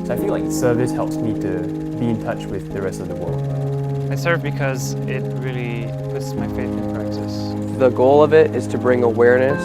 So I feel like service helps me to be in touch with the rest of the world. I serve because it really puts my faith in practice. The goal of it is to bring awareness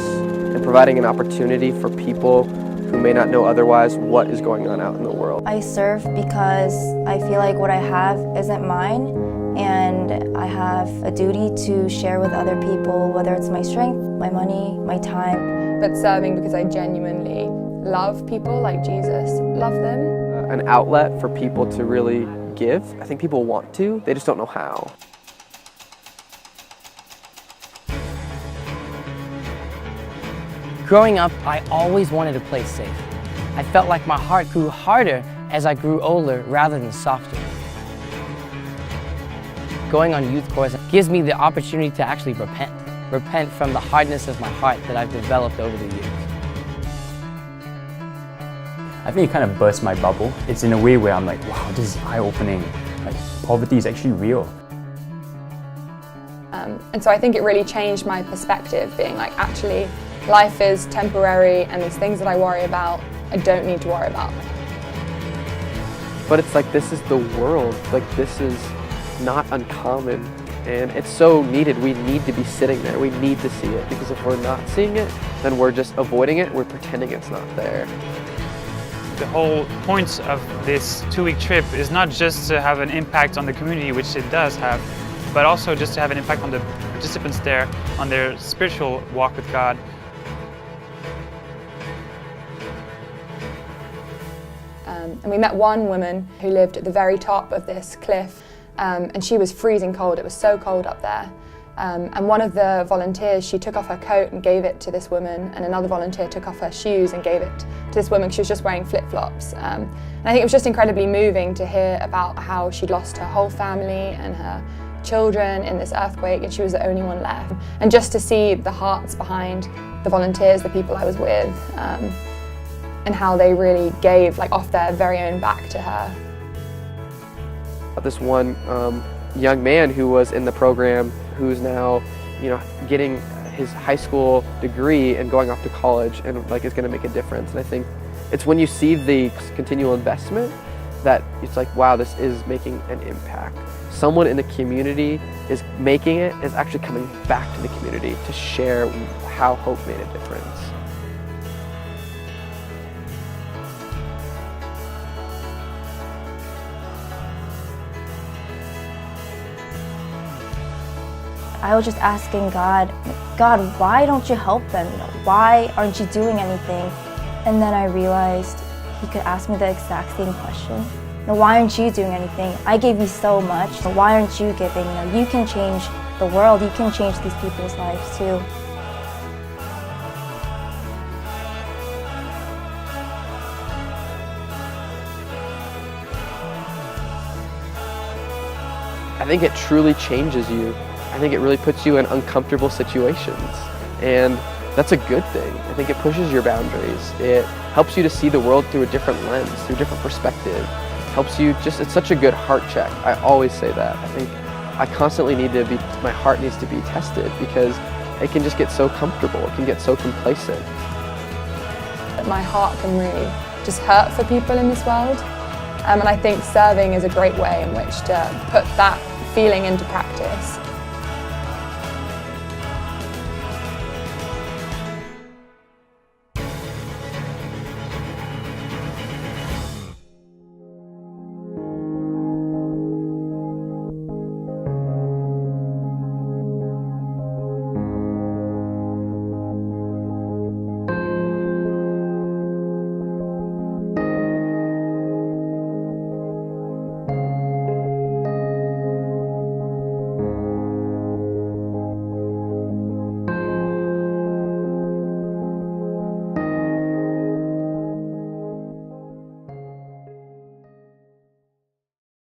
and providing an opportunity for people who may not know otherwise what is going on out in the world. I serve because I feel like what I have isn't mine, and I have a duty to share with other people, whether it's my strength, my money, my time. But serving because I genuinely love people like Jesus loved them. An outlet for people to really give. I think people want to, they just don't know how. Growing up, I always wanted to play safe. I felt like my heart grew harder as I grew older rather than softer. Going on youth course gives me the opportunity to actually repent from the hardness of my heart that I've developed over the years. I think it kind of burst my bubble. It's in a way where I'm like, wow, this is eye-opening. Like, poverty is actually real. And so I think it really changed my perspective, being like, actually, life is temporary, and these things that I worry about, I don't need to worry about. But it's like, this is the world. Like, this is not uncommon, and it's so needed. We need to be sitting there. We need to see it, because if we're not seeing it, then we're just avoiding it. We're pretending it's not there. The whole point of this 2-week trip is not just to have an impact on the community, which it does have, but also just to have an impact on the participants there, on their spiritual walk with God. And we met one woman who lived at the very top of this cliff, and she was freezing cold. It was so cold up there. And one of the volunteers, she took off her coat and gave it to this woman, and another volunteer took off her shoes and gave it to this woman. She was just wearing flip-flops. And I think it was just incredibly moving to hear about how she'd lost her whole family and her children in this earthquake, and she was the only one left. And just to see the hearts behind the volunteers, the people I was with, and how they really gave, like, off their very own back to her. This one young man who was in the program, who's now, getting his high school degree and going off to college, and like is going to make a difference. And I think it's when you see the continual investment that it's like, wow, this is making an impact. Someone in the community is making it, is actually coming back to the community to share how Hope made a difference. I was just asking God, why don't you help them? Why aren't you doing anything? And then I realized He could ask me the exact same question. Why aren't you doing anything? I gave you so much. Why aren't you giving? You can change the world. You can change these people's lives too. I think it truly changes you. I think it really puts you in uncomfortable situations, and that's a good thing. I think it pushes your boundaries. It helps you to see the world through a different lens, through a different perspective. Helps you it's such a good heart check. I always say that. I think I constantly my heart needs to be tested, because it can just get so comfortable. It can get so complacent. My heart can really just hurt for people in this world. And I think serving is a great way in which to put that feeling into practice.